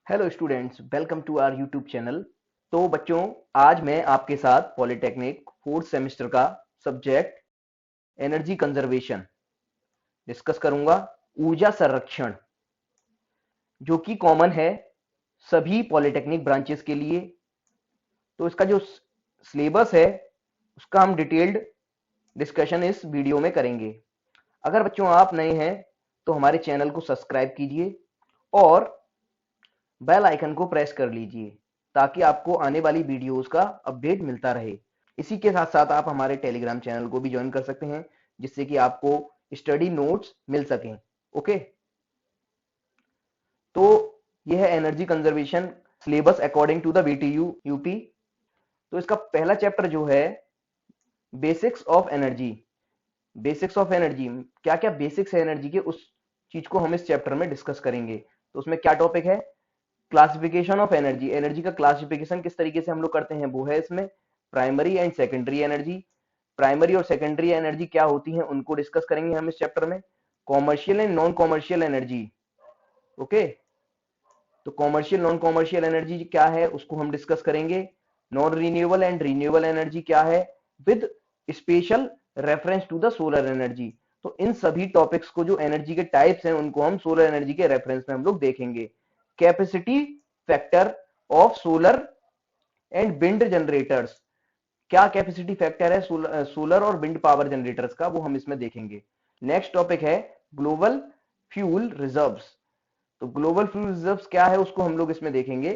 Hello students, welcome to our YouTube channel. तो बच्चों, आज मैं आपके साथ पॉलिटेक्निक फोर्थ सेमेस्टर का सब्जेक्ट एनर्जी कंजर्वेशन डिस्कस करूंगा। ऊर्जा संरक्षण, जो कि कॉमन है सभी पॉलिटेक्निक ब्रांचेस के लिए। तो इसका जो सिलेबस है उसका हम डिटेल्ड डिस्कशन इस वीडियो में करेंगे। अगर बच्चों आप नए हैं तो हमारे चैनल को सब्सक्राइब कीजिए और बेल आइकन को प्रेस कर लीजिए ताकि आपको आने वाली वीडियोस का अपडेट मिलता रहे। इसी के साथ साथ आप हमारे टेलीग्राम चैनल को भी ज्वाइन कर सकते हैं, जिससे कि आपको स्टडी नोट्स मिल सकें। ओके, तो यह है energy conservation syllabus according to the BTU UP. तो इसका पहला चैप्टर जो है basics of energy. Basics of energy, क्या क्या बेसिक्स है एनर्जी के, उस चीज को हम इस चैप्टर में डिस्कस करेंगे। तो उसमें क्या टॉपिक है? Classification of energy. एनर्जी का क्लासिफिकेशन किस तरीके से हम लोग करते हैं वो है इसमें primary and secondary energy. Primary और सेकेंडरी एनर्जी क्या होती हैं उनको डिस्कस करेंगे हम इस चैप्टर में। Commercial and non commercial energy. Okay, तो कॉमर्शियल नॉन कॉमर्शियल एनर्जी क्या है उसको हम डिस्कस करेंगे। Non renewable and renewable energy क्या है, with special reference to the solar energy. तो इन सभी टॉपिक्स को, जो एनर्जी के टाइप्स हैं, उनको हम सोलर एनर्जी के रेफरेंस में हम लोग देखेंगे। Capacity factor of solar and wind generators, क्या कैपेसिटी फैक्टर है सोलर और विंड पावर जनरेटर्स का, वो हम इसमें देखेंगे। नेक्स्ट टॉपिक है ग्लोबल फ्यूल रिजर्व्स। तो ग्लोबल फ्यूल रिजर्व्स क्या है उसको हम लोग इसमें देखेंगे।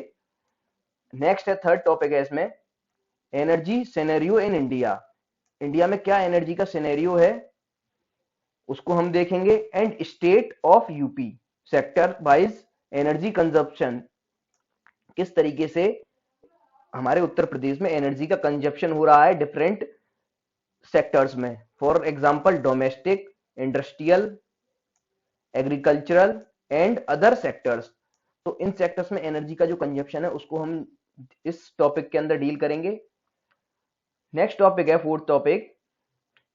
नेक्स्ट है थर्ड टॉपिक है इसमें energy scenario in India. India में क्या एनर्जी का सिनेरियो है उसको हम देखेंगे। And state of UP, sector wise energy consumption, किस तरीके से हमारे उत्तर प्रदेश में एनर्जी का कंजप्शन हो रहा है डिफरेंट सेक्टर्स में। For example domestic, industrial, agricultural and other sectors. तो इन सेक्टर्स में एनर्जी का जो कंजप्शन है उसको हम इस टॉपिक के अंदर डील करेंगे। नेक्स्ट टॉपिक है fourth topic,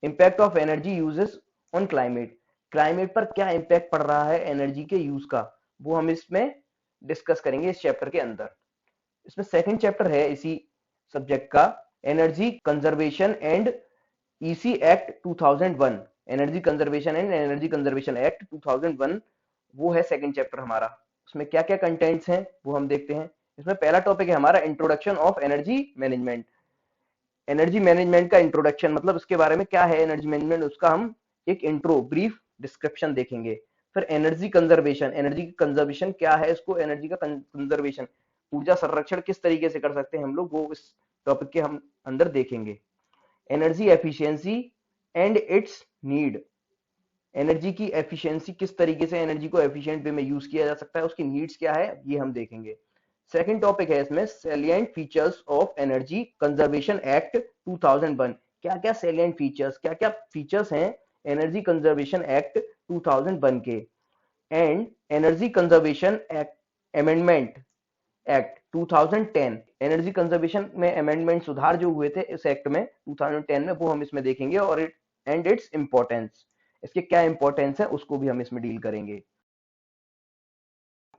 impact of energy uses on climate. Climate पर क्या इंपैक्ट पड़ रहा है एनर्जी के यूज का, वो हम इसमें डिस्कस करेंगे इस चैप्टर के अंदर। इसमें सेकंड चैप्टर है इसी सब्जेक्ट का, energy conservation and EC act 2001। Energy conservation and energy conservation act 2001, वो है सेकंड चैप्टर हमारा। उसमें क्या क्या कंटेंट्स हैं वो हम देखते हैं। इसमें पहला टॉपिक है हमारा introduction of energy management. Energy management का इंट्रोडक्शन, मतलब उसके बारे में क्या है एनर्जी मैनेजमेंट, उसका हम एक इंट्रो ब्रीफ डिस्क्रिप्शन देखेंगे। फिर एनर्जी कंजर्वेशन, एनर्जी की कंजर्वेशन क्या है, इसको एनर्जी का कंजर्वेशन, ऊर्जा संरक्षण किस तरीके से कर सकते हैं हम लोग, वो इस टॉपिक के हम अंदर देखेंगे। Energy efficiency and it's need, energy की एफिशिएंसी, किस तरीके से एनर्जी को एफिशिएंट वे में यूज किया जा सकता है, उसकी नीड्स क्या है, ये हम देखेंगे। सेकंड टॉपिक है इसमें salient features of energy conservation act 2001। क्या क्या सैलिएंट फीचर्स, क्या क्या फीचर्स हैं एनर्जी कंजर्वेशन एक्ट 2001 के। And energy conservation act amendment act 2010, energy conservation में अमेंडमेंट, सुधार जो हुए थे इस एक्ट में 2010 में, वो हम इसमें देखेंगे। और एंड इट्स इंपॉर्टेंस, इसके क्या इंपॉर्टेंस है उसको भी हम इसमें डील करेंगे।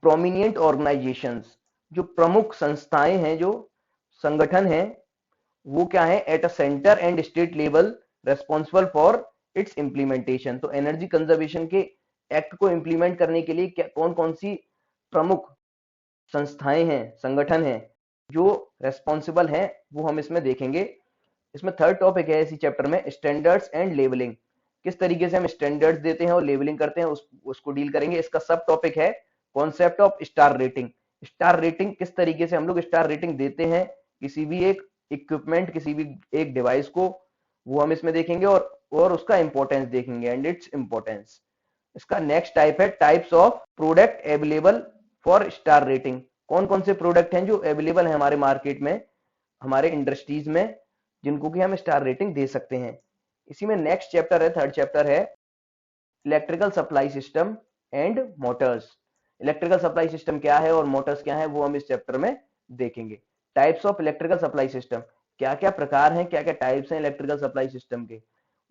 प्रोमिनिएंट ऑर्गेनाइजेशंस, जो प्रमुख संस्थाएं हैं, जो संगठन हैं, वो क्या है, at a centre and state level responsible for its implementation. तो एनर्जी कंजर्वेशन के एक्ट को इंप्लीमेंट करने के लिए क्या कौन कौन सी प्रमुख संस्थाएं हैं, संगठन हैं जो रेस्पॉन्सिबल हैं, वो हम इसमें देखेंगे। इसमें थर्ड टॉपिक है इसी चैप्टर में स्टैंडर्ड्स एंड लेवलिंग, किस तरीके से हम स्टैंडर्ड्स देते हैं और लेवलिंग करते हैं उसको डील करेंगे। इसका सब टॉपिक है concept of star rating. Star rating, किस तरीके से हम लोग स्टार रेटिंग देते हैं किसी भी एक इक्विपमेंट, किसी भी एक डिवाइस को, वो हम इसमें देखेंगे। और उसका इंपॉर्टेंस देखेंगे एंड इट्स इंपॉर्टेंस। इसका नेक्स्ट टाइप है types of product available for star rating. कौन कौन से प्रोडक्ट हैं जो अवेलेबल है हमारे मार्केट में, हमारे इंडस्ट्रीज में, जिनको कि हम स्टार रेटिंग दे सकते हैं। इसी में नेक्स्ट चैप्टर है, थर्ड चैप्टर है electrical supply system and Motors. Electrical supply system क्या है और मोटर्स क्या है, वो हम इस चैप्टर में देखेंगे। Types of electrical supply system, क्या क्या प्रकार हैं, क्या क्या टाइप्स हैं इलेक्ट्रिकल सप्लाई सिस्टम के।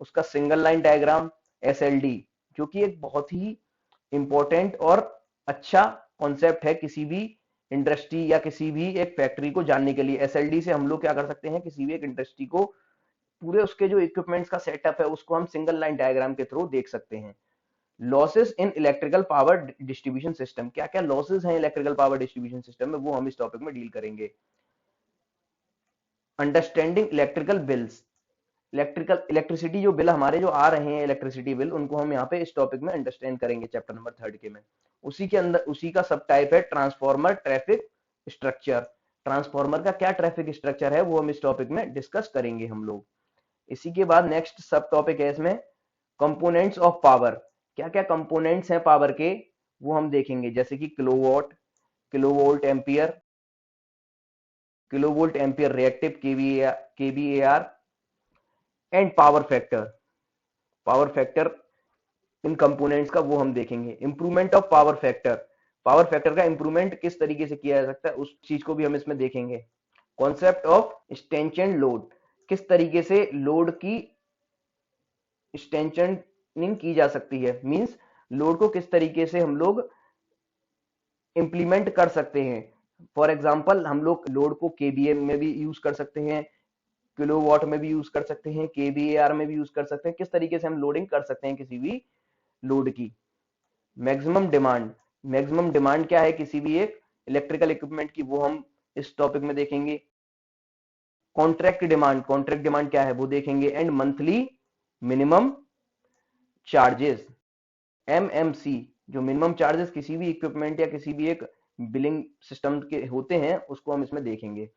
उसका सिंगल लाइन डायग्राम, एसएलडी, जो कि एक बहुत ही इंपॉर्टेंट और अच्छा कॉन्सेप्ट है किसी भी इंडस्ट्री या किसी भी एक फैक्ट्री को जानने के लिए एसएलडी से हम लोग क्या कर सकते हैं, किसी भी एक इंडस्ट्री को पूरे उसके जो इक्विपमेंट्स का सेटअप है उसको हम सिंगल लाइन डायग्राम के थ्रू देख सकते हैं। Losses in electrical power distribution system, क्या क्या लॉसेस हैं इलेक्ट्रिकल पावर डिस्ट्रीब्यूशन सिस्टम में, वो हम इस टॉपिक में डील करेंगे। अंडरस्टैंडिंग इलेक्ट्रिकल बिल्स, इलेक्ट्रिसिटी जो बिल हमारे जो आ रहे हैं इलेक्ट्रिसिटी बिल, उनको हम यहाँ पे इस टॉपिक में अंडरस्टैंड करेंगे चैप्टर नंबर 3 के में। उसी के अंदर उसी का सब टाइप है ट्रांसफॉर्मर ट्रैफिक स्ट्रक्चर। ट्रांसफॉर्मर का क्या ट्रैफिक स्ट्रक्चर है वो हम इस टॉपिक में डिस्कस करेंगे हम लोग। इसी के बाद नेक्स्ट सब टॉपिक है इसमें कंपोनेंट्स ऑफ पावर, क्या क्या कंपोनेंट्स हैं पावर के वो हम देखेंगे, जैसे कि kilowatt, kilovolt ampere, kilovolt ampere reactive, KVAR and power factor. Power factor in components का वो हम देखेंगे। Improvement of power factor, power factor का इंप्रूवमेंट किस तरीके से किया जा सकता है उस चीज को भी हम इसमें देखेंगे। कॉन्सेप्ट ऑफ स्टेंशन लोड, किस तरीके से लोड की स्टेंशनिंग की जा सकती है, मींस लोड को किस तरीके से हम लोग इंप्लीमेंट कर सकते हैं। फॉर एग्जांपल हम लोग लोड को केवीए में भी यूज कर सकते हैं, किलोवाट में भी यूज कर सकते हैं, केवीएआर में भी यूज कर सकते हैं, किस तरीके से हम लोडिंग कर सकते हैं किसी भी लोड की। मैक्सिमम डिमांड, मैक्सिमम डिमांड क्या है किसी भी एक इलेक्ट्रिकल इक्विपमेंट की, वो हम इस टॉपिक में देखेंगे। कॉन्ट्रैक्ट डिमांड, कॉन्ट्रैक्ट डिमांड क्या है वो देखेंगे। And monthly minimum charges, MMC, जो मिनिमम चार्जेस किसी भी इक्विपमेंट या किसी भी एक बिलिंग सिस्टम के होते हैं उसको हम इसमें देखेंगे।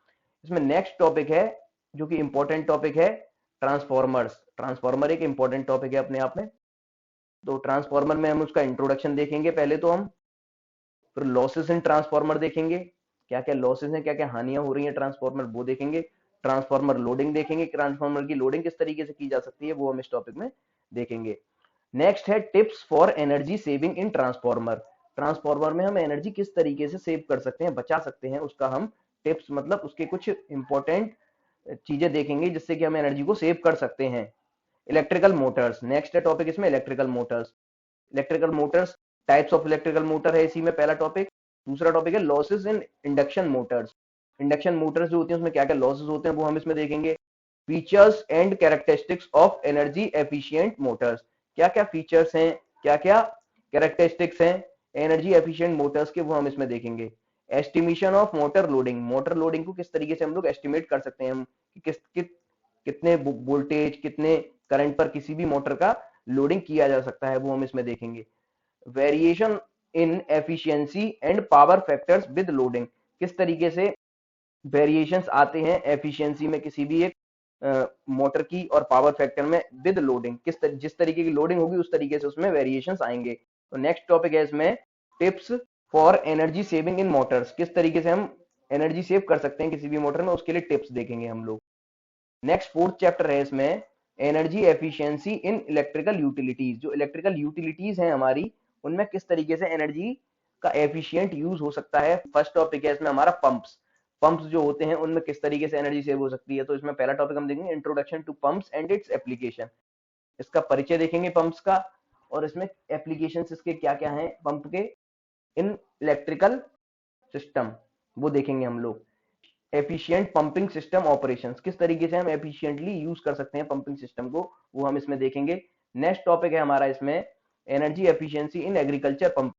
इसमें नेक्स्ट टॉपिक है जो कि इंपॉर्टेंट टॉपिक है ट्रांसफॉर्मर्स। ट्रांसफॉर्मर एक इंपॉर्टेंट टॉपिक है अपने आप में, तो ट्रांसफॉर्मर में हम उसका इंट्रोडक्शन देखेंगे पहले तो हम, फिर लॉसेस इन ट्रांसफॉर्मर देखेंगे, क्या क्या लॉसेस हैं, क्या क्या हानियां हो रही हैं ट्रांसफॉर्मर वो देखेंगे। ट्रांसफॉर्मर लोडिंग देखेंगे, ट्रांसफॉर्मर की लोडिंग किस तरीके से की जा सकती है वो हम इस टॉपिक में देखेंगे। नेक्स्ट है tips for energy saving in transformer. Transformer में हम एनर्जी किस तरीके से सेव कर सकते हैं, बचा सकते हैं, उसका हम टिप्स मतलब उसके कुछ इंपॉर्टेंट चीजें देखेंगे जिससे कि हम एनर्जी को सेव कर सकते हैं। इलेक्ट्रिकल मोटर्स, नेक्स्ट है टॉपिक इसमें electrical Motors. Electrical Motors, types of electrical motor है इसी में पहला टॉपिक। दूसरा टॉपिक है losses in induction Motors. Induction Motors जो होती हैं उसमें क्या क्या लॉसेस होते हैं वो हम इसमें देखेंगे। Features and characteristics of energy efficient Motors, क्या क्या फीचर्स हैं, क्या क्या कैरेक्टरिस्टिक्स हैं एनर्जी एफिशिएंट मोटर्स के, वो हम इसमें देखेंगे। Estimation of motor loading, motor loading को किस तरीके से हम लोग एस्टिमेट कर सकते हैं हम कि कितने वोल्टेज कितने करंट पर किसी भी मोटर का लोडिंग किया जा सकता है, वो हम इसमें देखेंगे। Variation in efficiency and power factors with loading, किस तरीके से वेरिएशंस आते हैं एफिशिएंसी में किसी भी एक मोटर की और पावर फैक्टर में विद लोडिंग, जिस तरीके की लोडिंग होगी उस तरीके से उसमें वेरिएशंस आएंगे। तो नेक्स्ट टॉपिक है इसमें tips for energy saving in Motors, किस तरीके से हम एनर्जी सेव कर सकते हैं किसी भी मोटर में, उसके लिए टिप्स देखेंगे हम लोग। नेक्स्ट फोर्थ चैप्टर है इसमें energy efficiency in electrical utilities, जो इलेक्ट्रिकल यूटिलिटीज हैं हमारी उनमें किस तरीके से एनर्जी का एफिशिएंट यूज हो सकता है। फर्स्ट टॉपिक है इसमें हमारा पंप्स, पंप्स जो होते हैं उनमें किस तरीके से एनर्जी सेव हो सकती है। तो इसमें पहला टॉपिक हम देखेंगे introduction to pumps and its application, इसका परिचय देखेंगे पंप्स का और इसमें एप्लीकेशंस इसके क्या क्या हैं पंप के इन इलेक्ट्रिकल सिस्टम, वो देखेंगे हम लोग। एफिशिएंट पंपिंग सिस्टम ऑपरेशंस, किस तरीके से हम एफिशिएंटली यूज कर सकते हैं पंपिंग सिस्टम को, वो हम इसमें देखेंगे। नेक्स्ट टॉपिक है हमारा इसमें energy efficiency in agriculture pump,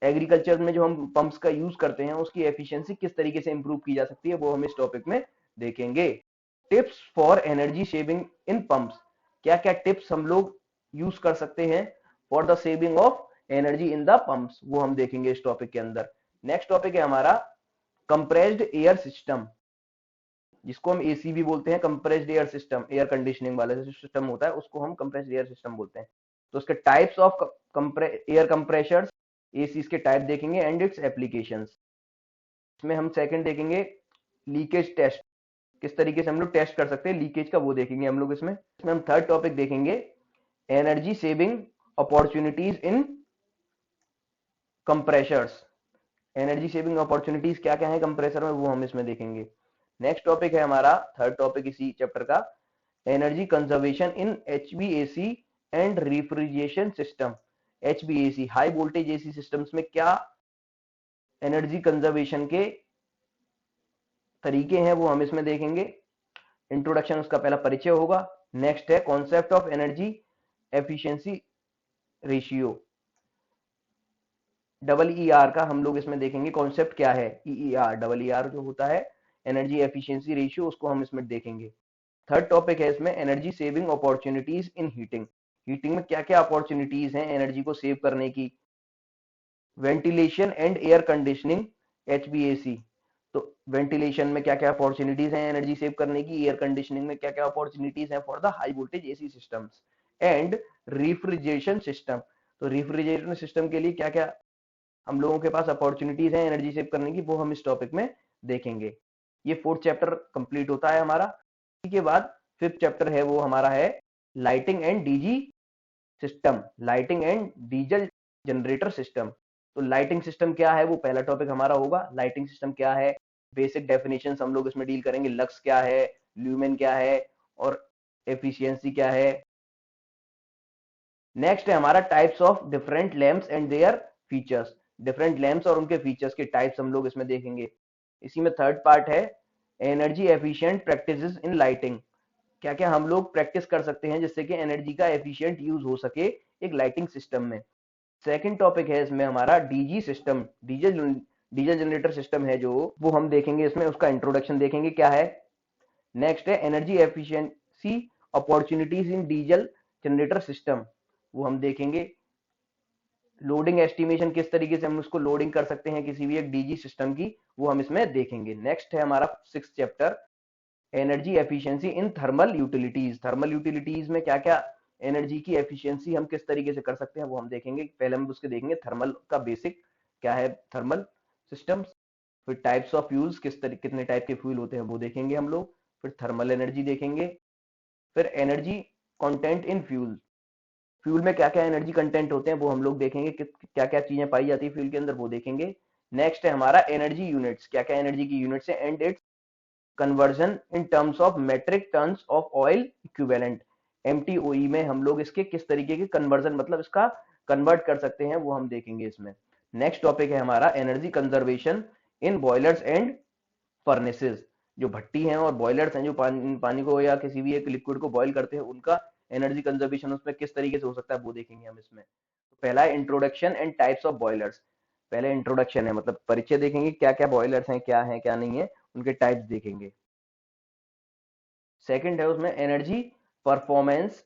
agriculture में जो हम पंप्स का यूज करते हैं उसकी एफिशिएंसी किस तरीके से इंप्रूव की जा सकती है वो हम इस टॉपिक में देखेंगे। Tips for energy saving in pumps, क्या क्या टिप्स हम लोग यूज कर सकते हैं for the saving of energy in the pumps, वो हम देखेंगे इस टॉपिक के अंदर। नेक्स्ट टॉपिक है हमारा कंप्रेस्ड एयर सिस्टम, जिसको हम एसी भी बोलते हैं, compressed air system, air conditioning वाला जो सिस्टम होता है उसको हम कंप्रेस्ड एयर सिस्टम बोलते हैं। तो उसके types of air compressors, AC के टाइप देखेंगे एंड इट्स एप्लीकेशंस। इसमें हम सेकंड देखेंगे लीकेज टेस्ट, किस तरीके से हम लोग टेस्ट कर सकते हैं लीकेज का, वो देखेंगे हम लोग इसमें हम थर्ड टॉपिक देखेंगे energy saving opportunities in compressors, energy saving opportunities क्या क्या है कंप्रेसर में, वो हम इसमें देखेंगे। नेक्स्ट टॉपिक है हमारा थर्ड टॉपिक इसी चैप्टर का energy conservation in HVAC and refrigeration system. HVAC high voltage AC systems में क्या एनर्जी कंजर्वेशन के तरीके हैं वो हम इसमें देखेंगे। इंट्रोडक्शन उसका पहला परिचय होगा। नेक्स्ट है concept of energy efficiency ratio, double E are का हम लोग इसमें देखेंगे कॉन्सेप्ट क्या है। E R double E are जो होता है एनर्जी एफिशिएंसी रेशियो, उसको हम इसमें देखेंगे। थर्ड टॉपिक है इसमें energy saving opportunities in heating, heating में क्या क्या अपॉर्चुनिटीज हैं एनर्जी को सेव करने की। Ventilation and air conditioning HVAC, तो वेंटिलेशन में क्या क्या अपॉर्चुनिटीज हैं एनर्जी सेव करने की, एयर कंडीशनिंग में क्या क्या अपॉर्चुनिटीज हैं for the high voltage AC systems, and refrigeration system, तो रिफ्रिजरेशन सिस्टम के लिए क्या क्या हम लोगों के पास अपॉर्चुनिटीज हैं एनर्जी सेव करने की, वो हम इस टॉपिक में देखेंगे। ये फोर्थ चैप्टर कंप्लीट होता है हमारा। इसके बाद फिफ्थ चैप्टर है वो हमारा है lighting and DG system, lighting and diesel generator system. तो लाइटिंग सिस्टम क्या है वो पहला टॉपिक हमारा होगा। लाइटिंग सिस्टम क्या है, बेसिक डेफिनेशन हम लोग इसमें डील करेंगे। लक्स क्या है, ल्यूमेन क्या है, और एफिशिएंसी क्या है। नेक्स्ट है हमारा types of different lamps and their features, different lamps और उनके फीचर्स के टाइप्स हम लोग इसमें देखेंगे। इसी में थर्ड पार्ट है एनर्जी एफिशिएंट प्रैक्टिसेस इन लाइटिंग, क्या क्या हम लोग प्रैक्टिस कर सकते हैं जिससे कि एनर्जी का एफिशिएंट यूज हो सके एक लाइटिंग सिस्टम में। सेकंड टॉपिक है इसमें हमारा DG system, diesel diesel generator system है जो वो हम देखेंगे इसमें, उसका इंट्रोडक्शन देखेंगे क्या है। नेक्स्ट है energy efficiency opportunities in diesel generator system, वो हम देखेंगे। लोडिंग एस्टिमेशन, किस तरीके से हम उसको लोडिंग कर सकते हैं किसी भी एक डीजी सिस्टम की, वो हम इसमें देखेंगे। नेक्स्ट है हमारा six chapter energy efficiency in thermal utilities, thermal utilities में क्या क्या एनर्जी की एफिशिएंसी हम किस तरीके से कर सकते हैं वो हम देखेंगे। पहले हम उसके देखेंगे थर्मल का बेसिक क्या है, थर्मल सिस्टम्स, फिर टाइप्स ऑफ फ्यूल्स, कितने टाइप के फ्यूल होते हैं वो देखेंगे हम लोग, फिर थर्मल एनर्जी देखेंगे, फिर energy content in fuel, fuel में क्या क्या एनर्जी कंटेंट होते हैं वो हम लोग देखेंगे, क्या क्या चीजें पाई जाती है फ्यूल के अंदर वो देखेंगे। नेक्स्ट है हमारा एनर्जी यूनिट्स, क्या क्या एनर्जी की यूनिट्स है, and its conversion in terms of metric tons of oil equivalent, MTOE में हम लोग इसके किस तरीके के कन्वर्जन मतलब इसका कन्वर्ट कर सकते हैं वो हम देखेंगे इसमें। नेक्स्ट टॉपिक है हमारा energy conservation in boilers and furnaces, जो भट्टी हैं और बॉयलर्स हैं जो पानी को या किसी भी एक लिक्विड को बॉयल करते हैं, उनका एनर्जी कंजर्वेशन उसमें किस तरीके से हो सकता है वो देखेंगे हम इसमें। तो पहला है introduction and types of boilers, पहले इंट्रोडक्शन है मतलब परिचय देखेंगे क्या क्या बॉयलर्स हैं क्या नहीं है, उनके टाइप्स देखेंगे। सेकंड है उसमें energy performance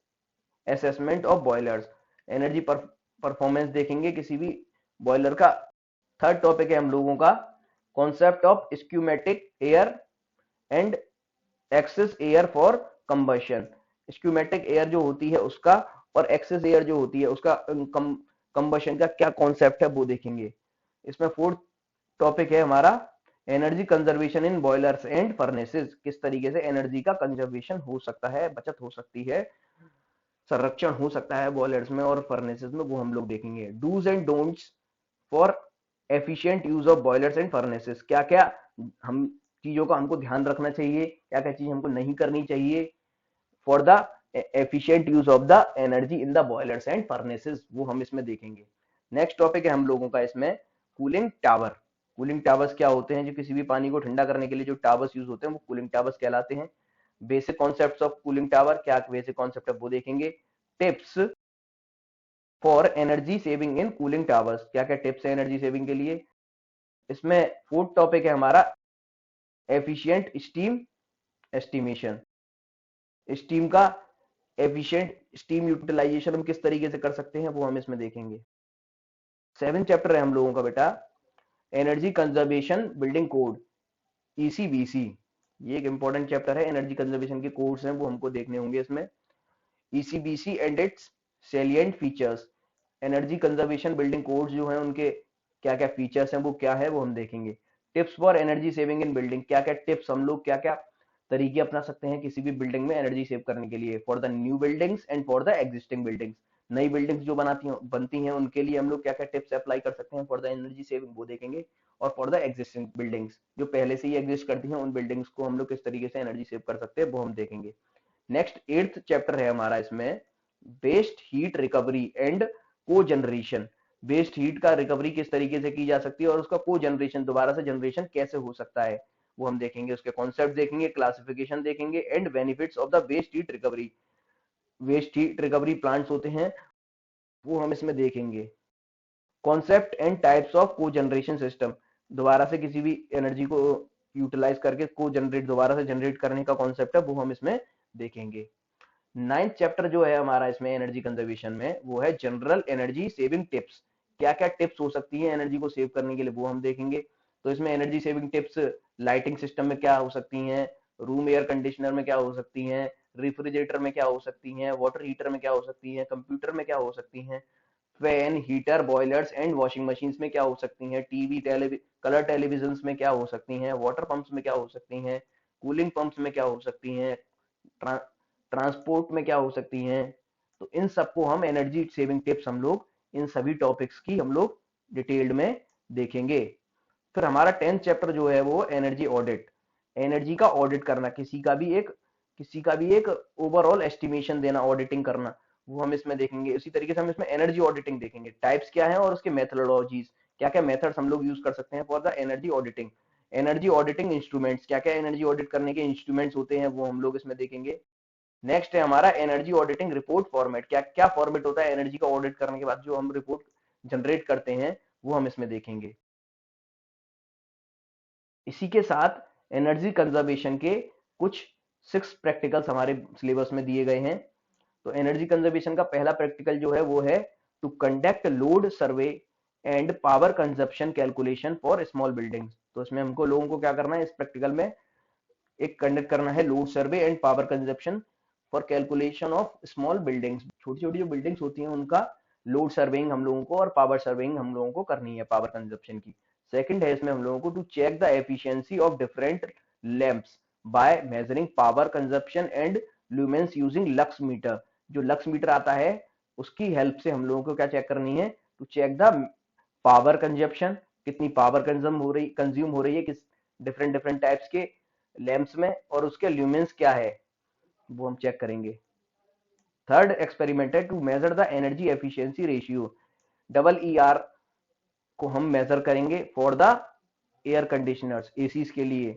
assessment of boilers, energy performance देखेंगे किसी भी बॉयलर का। थर्ड टॉपिक है हम लोगों का concept of stoichiometric air and excess air for combustion, stoichiometric air जो होती है उसका और एक्सेस एयर जो होती है उसका कंबशन का क्या कॉन्सेप्ट है वो देखेंगे। इसमें फोर्थ टॉपिक है हमारा energy conservation in boilers and furnaces, किस तरीके से एनर्जी का कंजर्वेशन हो सकता है, बचत हो सकती है, संरक्षण हो सकता है बॉयलर्स में और फर्नेसेस में, वो हम लोग देखेंगे। Dos and don'ts for efficient use of boilers and furnaces, क्या क्या हम चीजों का हमको ध्यान रखना चाहिए, क्या क्या चीज हमको नहीं करनी चाहिए for the efficient use of the energy in the boilers and furnaces, वो हम इसमें देखेंगे। नेक्स्ट टॉपिक है हम लोगों का इसमें कूलिंग टावर, कूलिंग टावर्स क्या होते हैं, जो किसी भी पानी को ठंडा करने के लिए जो टावर्स यूज होते हैं वो कूलिंग टावर्स कहलाते हैं। Basic concepts of cooling tower, क्या बेसिक कॉन्सेप्ट है वो देखेंगे। Tips for energy saving in cooling towers, क्या क्या टिप्स है एनर्जी सेविंग के लिए। इसमें फोर्थ टॉपिक है हमारा एफिशिएंट स्टीम एस्टिमेशन, स्टीम का एफिशिएंट स्टीम यूटिलाइजेशन हम किस तरीके से कर सकते हैं वो हम इसमें देखेंगे। सेवन चैप्टर है हम लोगों का बेटा energy conservation building code, ECBC, ये एक इंपॉर्टेंट चैप्टर है, एनर्जी कंजर्वेशन के कोड्स हैं वो हमको देखने होंगे इसमें। ECBC and its salient features, energy conservation building codes जो हैं उनके क्या क्या फीचर्स हैं वो क्या है वो हम देखेंगे। Tips for energy saving in building, क्या क्या टिप्स हम लोग क्या क्या तरीके अपना सकते हैं किसी भी बिल्डिंग में एनर्जी सेव करने के लिए, for the new buildings and for the existing buildings, नई बिल्डिंग्स जो बनती हैं उनके लिए हम लोग क्या क्या टिप्स अप्लाई कर सकते हैं फॉर द एनर्जी सेविंग वो देखेंगे, और फॉर द एग्जिस्टिंग बिल्डिंग्स जो पहले से ही एग्जिस्ट करती हैं उन बिल्डिंग्स को हम लोग किस तरीके से एनर्जी सेव कर सकते हैं वो हम देखेंगे। नेक्स्ट एट्थ चैप्टर है हमारा इसमें वेस्ट हीट रिकवरी एंड को जनरेशन, वेस्ट हीट का रिकवरी किस तरीके से की जा सकती है और उसका को जनरेशन, दोबारा से जनरेशन कैसे हो सकता है, वो हम देखेंगे। उसके कॉन्सेप्ट देखेंगे, क्लासिफिकेशन देखेंगे and benefits of the waste heat recovery. Waste heat recovery plants होते हैं वो हम इसमें देखेंगे। Concept and types of cogeneration system, दोबारा से किसी भी एनर्जी को यूटिलाइज करके को जनरेट, दोबारा से जनरेट करने का कॉन्सेप्ट है, वो हम इसमें देखेंगे। 9th चैप्टर जो है हमारा इसमें एनर्जी कंजर्वेशन में, वो है जनरल एनर्जी सेविंग टिप्स। क्या क्या टिप्स हो सकती है एनर्जी को सेव करने के लिए, वो हम देखेंगे। तो इसमें energy saving tips lighting system में क्या हो सकती हैं, रूम एयर कंडीशनर में क्या हो सकती हैं, रेफ्रिजरेटर में क्या हो सकती हैं, वाटर हीटर में क्या हो सकती हैं, कंप्यूटर में क्या हो सकती हैं, fan, heater, boilers and washing machines में क्या हो सकती हैं, टीवी, कलर टेलीविजन में क्या हो सकती हैं, वाटर पंप्स में क्या हो सकती हैं, कूलिंग पंप्स में क्या हो सकती हैं, ट्रांसपोर्ट में क्या हो सकती हैं। तो इन सबको हम एनर्जी सेविंग टिप्स हम लोग इन सभी टॉपिक्स की हम लोग डिटेल्ड में देखेंगे। फिर हमारा 10th चैप्टर जो है वो एनर्जी ऑडिट, एनर्जी का ऑडिट करना, किसी का भी एक ओवरऑल एस्टिमेशन देना, ऑडिटिंग करना, वो हम इसमें देखेंगे। इसी तरीके से हम इसमें एनर्जी ऑडिटिंग देखेंगे, टाइप्स क्या है और उसके मेथोडोलॉजीज, क्या क्या मेथड्स हम लोग यूज कर सकते हैं for the energy auditing. Energy auditing instruments, क्या क्या एनर्जी ऑडिट करने के इंस्ट्रूमेंट्स होते हैं, वो हम लोग इसमें देखेंगे। नेक्स्ट है हमारा एनर्जी ऑडिटिंग रिपोर्ट फॉर्मेट, क्या क्या फॉर्मेट होता है एनर्जी का ऑडिट करने के बाद जो हम रिपोर्ट जनरेट करते हैं, वो हम इसमें देखेंगे। इसी के साथ एनर्जी कंजर्वेशन के कुछ 6 प्रैक्टिकल्स हमारे सिलेबस में दिए गए हैं। तो एनर्जी कंजर्वेशन का पहला प्रैक्टिकल जो है वो है to conduct load survey and power consumption calculation for small buildings. तो इसमें हमको लोगों को क्या करना है, इस प्रैक्टिकल में एक कंडक्ट करना है load survey and power consumption for calculation of small buildings. छोटी छोटी जो बिल्डिंग्स होती हैं उनका लोड सर्वेइंग हम लोगों को और पावर सर्वेइंग हम लोगों को करनी है, पावर कंजप्शन की। सेकंड है इसमें हम लोगों को to check the efficiency of different lamps by measuring power consumption and lumens using lux meter. जो लक्स मीटर आता है उसकी हेल्प से हम लोगों को क्या चेक करनी है, to check the power consumption, कितनी पावर कंज्यूम हो रही है किस डिफरेंट डिफरेंट टाइप्स के लैंप्स में, और उसके ल्यूमेंस क्या है वो हम चेक करेंगे। थर्ड एक्सपेरिमेंट है to measure the energy efficiency ratio, double E R को हम मेजर करेंगे for the air conditioners, ACs के लिए।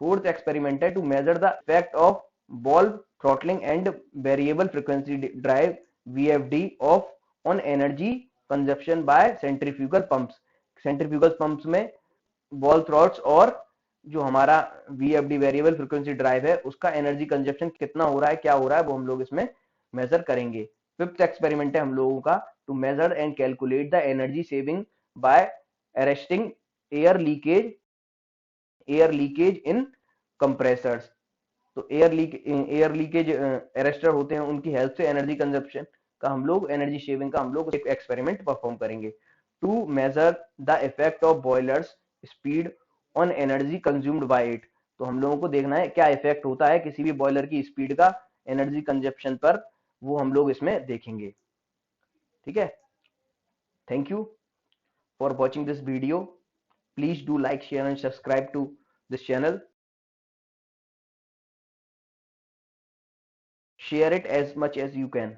फोर्थ एक्सपेरिमेंट है to measure the effect of ball throttling and variable frequency drive VFD of on energy consumption by centrifugal pumps. Centrifugal pumps में ball throats और जो हमारा VFD variable frequency drive है उसका energy consumption कितना हो रहा है, क्या हो रहा है, वो हम लोग इसमें मेजर करेंगे। फिफ्थ एक्सपेरिमेंट है हम लोगों का to measure and calculate the energy saving by arresting air leakage in compressors. तो एयर लीकेज अरेस्टर होते हैं, उनकी हेल्प से एनर्जी कंजप्शन का हम लोग, एनर्जी शेविंग का हम लोग एक एक्सपेरिमेंट परफॉर्म करेंगे। To measure the effect of boilers speed on energy consumed by it. तो हम लोगों को देखना है क्या इफेक्ट होता है किसी भी बॉयलर की स्पीड का एनर्जी कंजप्शन पर, वो हम लोग इसमें देखेंगे। ठीक है, thank you for watching this video. Please do like, share and subscribe to this channel. Share it as much as you can.